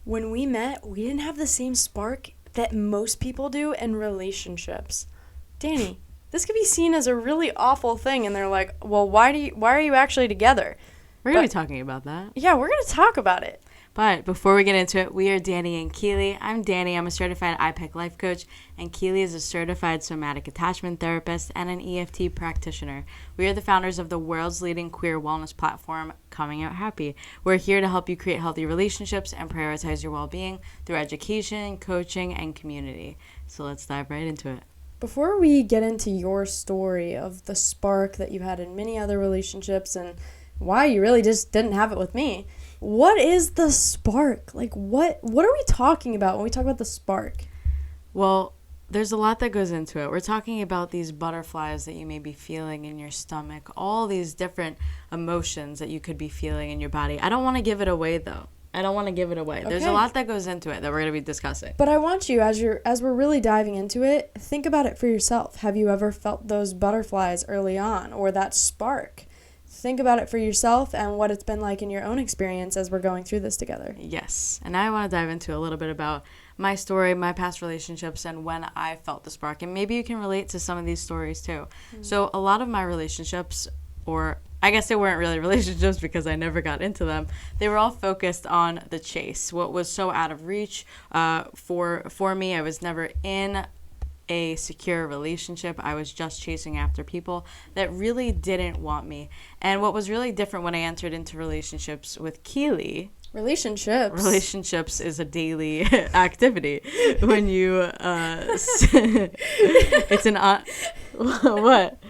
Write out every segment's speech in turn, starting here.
when we met, we didn't have the same spark that most people do in relationships. Dani, this could be seen as a really awful thing, and they're like, well, why are you actually together? We're going to be talking about that. Yeah, we're going to talk about it. But before we get into it, we are Dani and Keely. I'm Dani. I'm a certified IPEC life coach, and Keely is a certified somatic attachment therapist and an EFT practitioner. We are the founders of the world's leading queer wellness platform, Coming Out Happy. We're here to help you create healthy relationships and prioritize your well-being through education, coaching, and community. So let's dive right into it. Before we get into your story of the spark that you had in many other relationships and why you really just didn't have it with me, what is the spark? Like, what are we talking about when we talk about the spark? Well, there's a lot that goes into it. We're talking about these butterflies that you may be feeling in your stomach, all these different emotions that you could be feeling in your body. I don't want to give it away, though. Okay. There's a lot that goes into it that we're going to be discussing. But I want you, as we're really diving into it, think about it for yourself. Have you ever felt those butterflies early on, or that spark? Think about it for yourself and what it's been like in your own experience as we're going through this together. Yes. And I want to dive into a little bit about my story, my past relationships, and when I felt the spark. And maybe you can relate to some of these stories too. Mm-hmm. So a lot of my relationships, or I guess they weren't really relationships because I never got into them, they were all focused on the chase. What was so out of reach for me, I was never in a secure relationship. I was just chasing after people that really didn't want me. And what was really different when I entered into relationships with Keely, relationships is a daily activity. When you it's an what?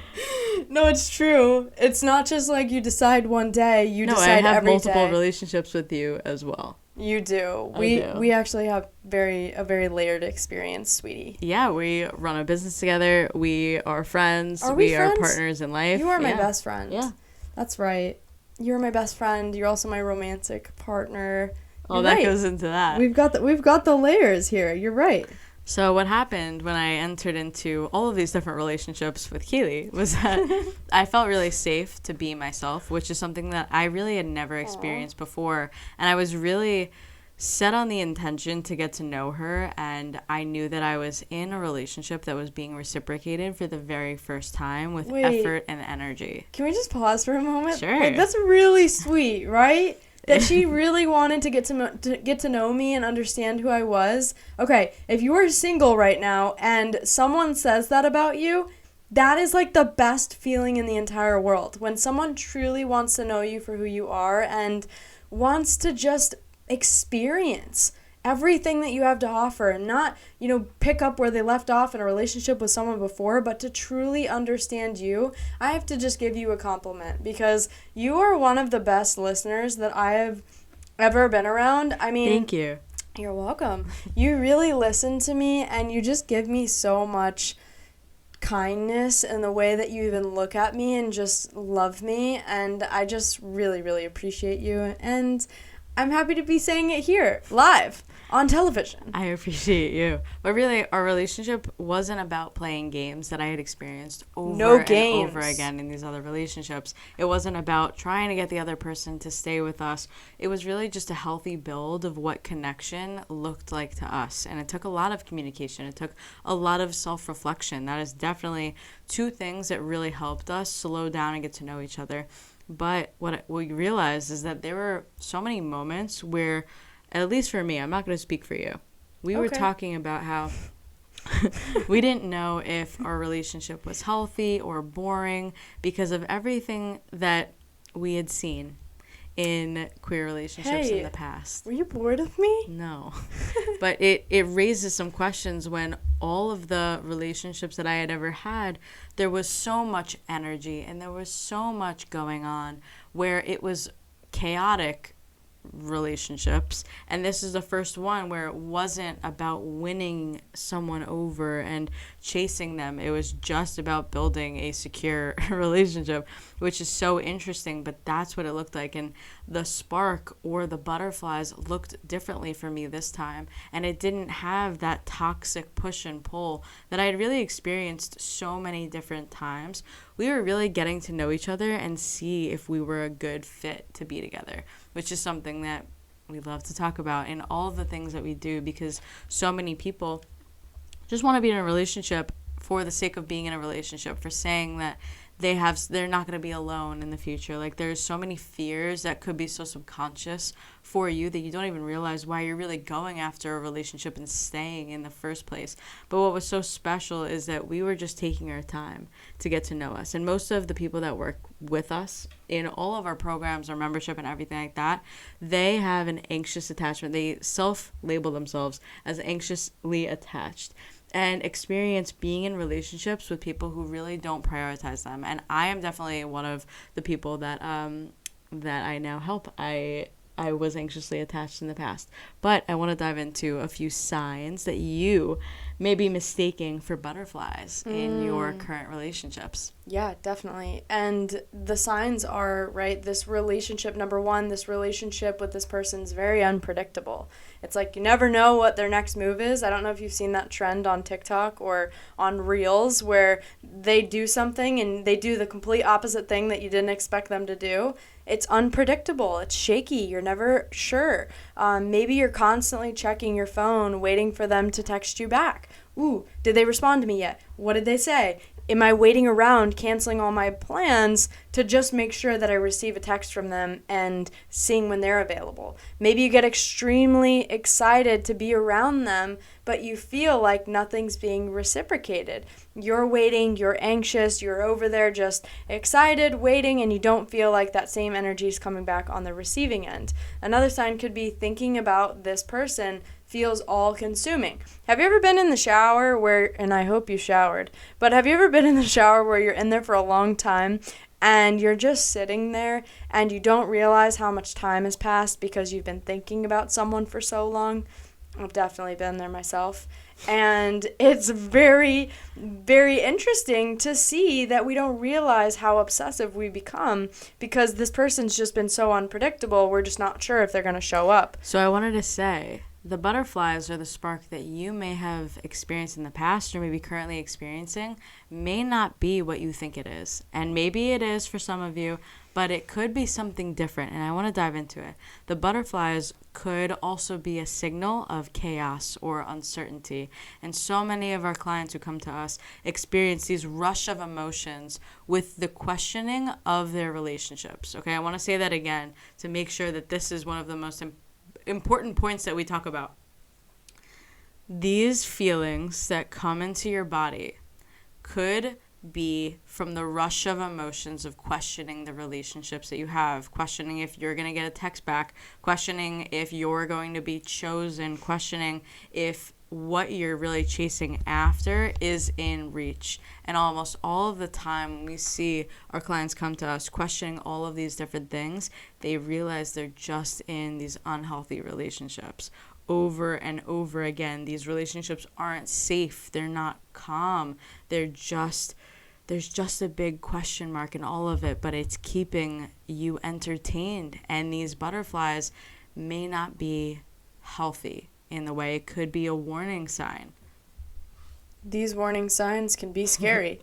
No, it's true. It's not just like you decide one day, you decide every day. I have multiple relationships with you as well. You do. We actually have a very layered experience, sweetie. Yeah, we run a business together. We are friends. Are we friends? Are partners in life. You are my best friend. Yeah. That's right. You're my best friend. You're also my romantic partner. Oh, that goes into that. We've got the layers here. You're right. So what happened when I entered into all of these different relationships with Keely was that I felt really safe to be myself, which is something that I really had never experienced before. And I was really set on the intention to get to know her, and I knew that I was in a relationship that was being reciprocated for the very first time with effort and energy. Can we just pause for a moment? Sure. Like, that's really sweet, right? That she really wanted to get to know me and understand who I was. Okay, if you are single right now and someone says that about you, that is like the best feeling in the entire world. When someone truly wants to know you for who you are and wants to just experience everything that you have to offer and not, pick up where they left off in a relationship with someone before, but to truly understand you. I have to just give you a compliment because you are one of the best listeners that I have ever been around. I mean, thank you. You're welcome. You really listen to me and you just give me so much kindness in the way that you even look at me and just love me, and I just really, really appreciate you, and I'm happy to be saying it here, live, on television. I appreciate you. But really, our relationship wasn't about playing games that I had experienced over and over again in these other relationships. It wasn't about trying to get the other person to stay with us. It was really just a healthy build of what connection looked like to us. And it took a lot of communication. It took a lot of self-reflection. That is definitely two things that really helped us slow down and get to know each other. But what we realized is that there were so many moments where, at least for me, I'm not going to speak for you, we were talking about how we didn't know if our relationship was healthy or boring because of everything that we had seen in queer relationships in the past. Were you bored of me? No. But it raises some questions when all of the relationships that I had ever had, there was so much energy and there was so much going on where it was chaotic relationships, and this is the first one where it wasn't about winning someone over and chasing them. It was just about building a secure relationship, which is so interesting, but that's what it looked like. And the spark or the butterflies looked differently for me this time, and it didn't have that toxic push and pull that I had really experienced so many different times. We were really getting to know each other and see if we were a good fit to be together, which is something that we love to talk about in all of the things that we do, because so many people just want to be in a relationship for the sake of being in a relationship, for saying that they're not going to be alone in the future. Like, there's so many fears that could be so subconscious for you that you don't even realize why you're really going after a relationship and staying in the first place. But what was so special is that we were just taking our time to get to know us. And most of the people that work with us in all of our programs, our membership and everything like that, they have an anxious attachment. They self-label themselves as anxiously attached, and experience being in relationships with people who really don't prioritize them. And I am definitely one of the people that that I now help. I was anxiously attached in the past. But I want to dive into a few signs that you may be mistaking for butterflies in your current relationships. Yeah, definitely. And the signs are, right, this relationship, number one, this relationship with this person's very unpredictable. It's like you never know what their next move is. I don't know if you've seen that trend on TikTok or on Reels where they do something and they do the complete opposite thing that you didn't expect them to do. It's unpredictable. It's shaky. You're never sure. Maybe you're constantly checking your phone, waiting for them to text you back. Ooh, did they respond to me yet? What did they say? Am I waiting around, canceling all my plans to just make sure that I receive a text from them and seeing when they're available? Maybe you get extremely excited to be around them, but you feel like nothing's being reciprocated. You're waiting, you're anxious, you're over there just excited, waiting, and you don't feel like that same energy is coming back on the receiving end. Another sign could be thinking about this person feels all-consuming. Have you ever been in the shower where, and I hope you showered, but have you ever been in the shower where you're in there for a long time and you're just sitting there and you don't realize how much time has passed because you've been thinking about someone for so long? I've definitely been there myself. And it's very, very interesting to see that we don't realize how obsessive we become because this person's just been so unpredictable. We're just not sure if they're going to show up. So I wanted to say, the butterflies or the spark that you may have experienced in the past or maybe currently experiencing may not be what you think it is. And maybe it is for some of you, but it could be something different. And I want to dive into it. The butterflies could also be a signal of chaos or uncertainty. And so many of our clients who come to us experience these rush of emotions with the questioning of their relationships. Okay, I want to say that again to make sure that this is one of the most important points that we talk about. These feelings that come into your body could be from the rush of emotions of questioning the relationships that you have, questioning if you're going to get a text back, questioning if you're going to be chosen, questioning if what you're really chasing after is in reach. And almost all of the time when we see our clients come to us questioning all of these different things, they realize they're just in these unhealthy relationships over and over again. These relationships aren't safe. They're not calm. There's just a big question mark in all of it, but it's keeping you entertained. And these butterflies may not be healthy in the way. It could be a warning sign. These warning signs can be scary.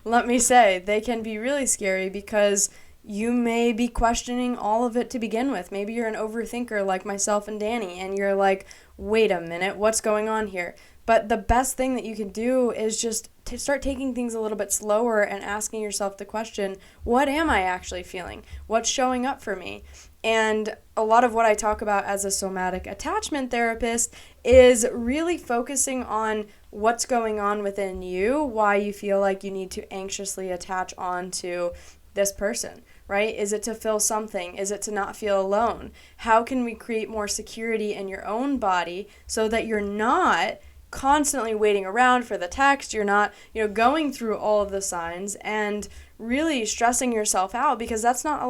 Let me say, they can be really scary because you may be questioning all of it to begin with. Maybe you're an overthinker like myself and Dani, and you're like, wait a minute, what's going on here? But the best thing that you can do is just to start taking things a little bit slower and asking yourself the question, what am I actually feeling? What's showing up for me? And a lot of what I talk about as a somatic attachment therapist is really focusing on what's going on within you, why you feel like you need to anxiously attach on to this person, right? Is it to feel something? Is it to not feel alone? How can we create more security in your own body so that you're not constantly waiting around for the text, you're not, going through all of the signs and really stressing yourself out, because that's not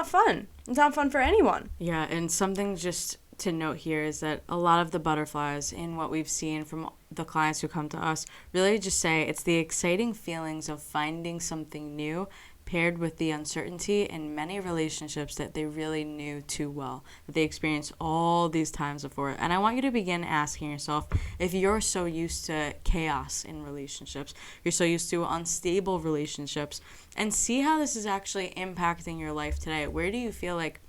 fun. It's not fun for anyone. Yeah, and something just to note here is that a lot of the butterflies in what we've seen from the clients who come to us really just say it's the exciting feelings of finding something new paired with the uncertainty in many relationships that they really knew too well, that they experienced all these times before. And I want you to begin asking yourself, if you're so used to chaos in relationships, you're so used to unstable relationships, and see how this is actually impacting your life today. Where do you feel like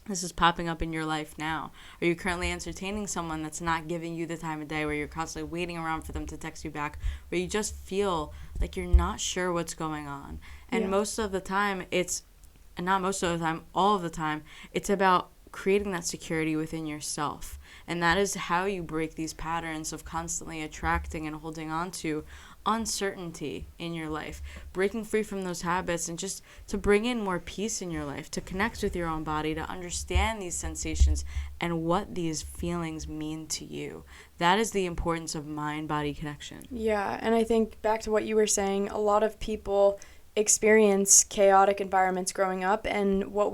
this is popping up in your life now? Are you currently entertaining someone that's not giving you the time of day, where you're constantly waiting around for them to text you back, where you just feel like you're not sure what's going on? And most of the time, and not most of the time, all of the time, it's about creating that security within yourself. And that is how you break these patterns of constantly attracting and holding on to uncertainty in your life, breaking free from those habits, and just to bring in more peace in your life, to connect with your own body, to understand these sensations and what these feelings mean to you. That is the importance of mind-body connection. Yeah, and I think back to what you were saying, a lot of people experience chaotic environments growing up, and what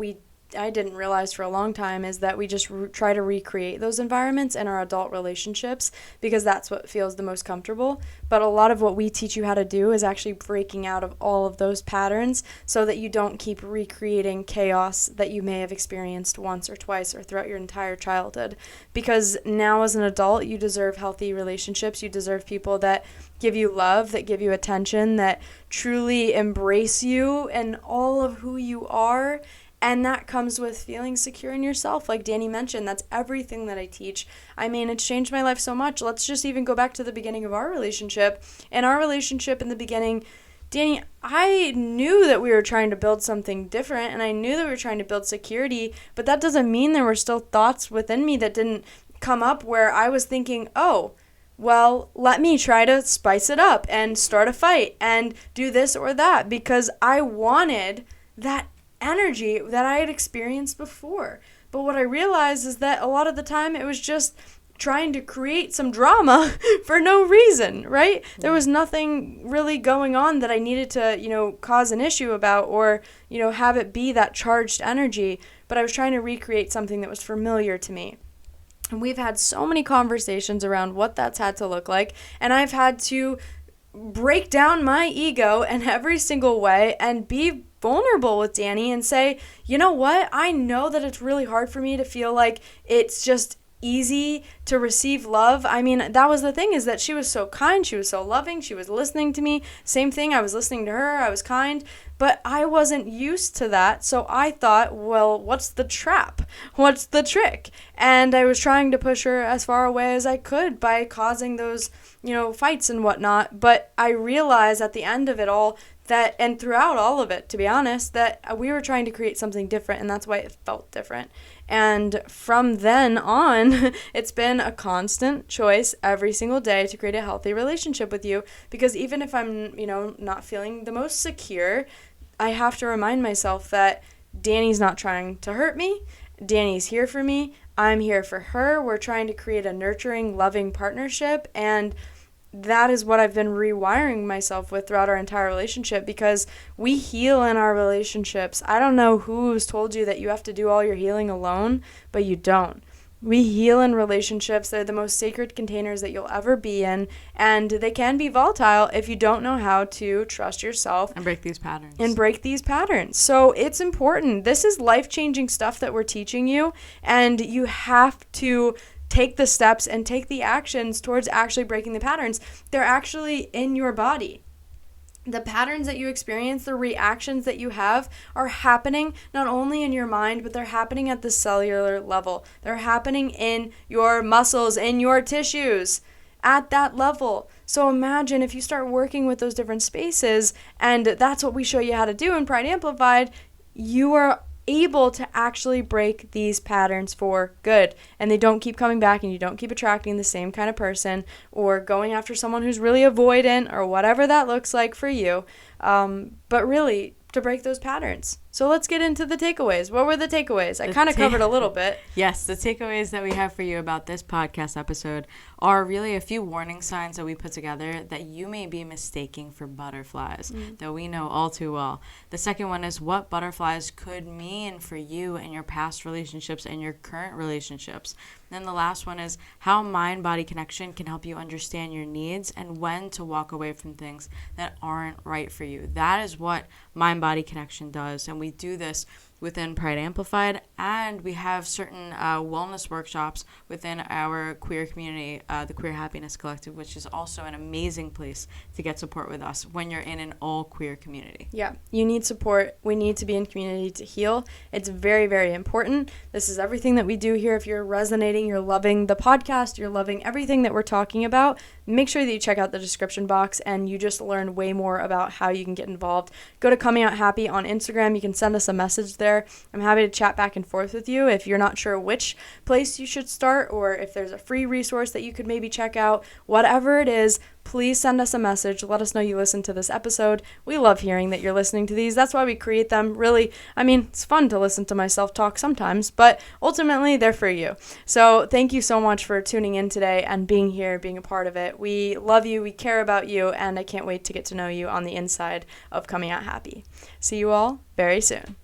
I didn't realize for a long time is that we just try to recreate those environments in our adult relationships because that's what feels the most comfortable. But a lot of what we teach you how to do is actually breaking out of all of those patterns so that you don't keep recreating chaos that you may have experienced once or twice or throughout your entire childhood. Because now as an adult, you deserve healthy relationships. You deserve people that give you love, that give you attention, that truly embrace you and all of who you are. And that comes with feeling secure in yourself. Like Dani mentioned, that's everything that I teach. I mean, it's changed my life so much. Let's just even go back to the beginning of our relationship. In our relationship in the beginning, Dani, I knew that we were trying to build something different, and I knew that we were trying to build security, but that doesn't mean there were still thoughts within me that didn't come up where I was thinking, oh, well, let me try to spice it up and start a fight and do this or that, because I wanted that energy that I had experienced before. But what I realized is that a lot of the time it was just trying to create some drama for no reason, right? There was nothing really going on that I needed to, cause an issue about or, have it be that charged energy. But I was trying to recreate something that was familiar to me. And we've had so many conversations around what that's had to look like. And I've had to break down my ego in every single way and be vulnerable with Dani and say, you know what? I know that it's really hard for me to feel like it's just easy to receive love. I mean, that was the thing, is that she was so kind, she was so loving, she was listening to me. Same thing, I was listening to her, I was kind, but I wasn't used to that. So I thought, well, what's the trap? What's the trick? And I was trying to push her as far away as I could by causing those, fights and whatnot. But I realized at the end of it all that, and throughout all of it, to be honest, that we were trying to create something different, and that's why it felt different. And from then on, it's been a constant choice every single day to create a healthy relationship with you, because even if I'm, not feeling the most secure, I have to remind myself that Dani's not trying to hurt me. Dani's here for me. I'm here for her. We're trying to create a nurturing, loving partnership, and that is what I've been rewiring myself with throughout our entire relationship, because we heal in our relationships. I don't know who's told you that you have to do all your healing alone, but you don't. We heal in relationships. They're the most sacred containers that you'll ever be in, and they can be volatile if you don't know how to trust yourself and break these patterns. So it's important. This is life-changing stuff that we're teaching you, and you have to take the steps and take the actions towards actually breaking the patterns. They're actually in your body. The patterns that you experience, the reactions that you have, are happening not only in your mind, but they're happening at the cellular level. They're happening in your muscles, in your tissues, at that level. So imagine if you start working with those different spaces, and that's what we show you how to do in Pride Amplified, you are able to actually break these patterns for good, and they don't keep coming back, and you don't keep attracting the same kind of person or going after someone who's really avoidant or whatever that looks like for you, but really to break those patterns. So let's get into the takeaways. What were the takeaways? I kind of covered a little bit. Yes, the takeaways that we have for you about this podcast episode are really a few warning signs that we put together that you may be mistaking for butterflies, that we know all too well. The second one is what butterflies could mean for you in your past relationships and your current relationships. Then the last one is how mind-body connection can help you understand your needs and when to walk away from things that aren't right for you. That is what mind-body connection does, and we do this within Pride Amplified, and we have certain wellness workshops within our queer community, the Queer Happiness Collective, which is also an amazing place to get support with us when you're in an all queer community. Yeah, you need support. We need to be in community to heal. It's very, very important. This is everything that we do here. If you're resonating, you're loving the podcast, you're loving everything that we're talking about, make sure that you check out the description box and you just learn way more about how you can get involved. Go to Coming Out Happy on Instagram. You can send us a message there. I'm happy to chat back and forth with you. If you're not sure which place you should start, or if there's a free resource that you could maybe check out, whatever it is, please send us a message. Let us know you listened to this episode. We love hearing that you're listening to these. That's why we create them. Really, I mean, it's fun to listen to myself talk sometimes, but ultimately they're for you. So thank you so much for tuning in today and being here, being a part of it. We love you, we care about you, and I can't wait to get to know you on the inside of Coming Out Happy. See you all very soon.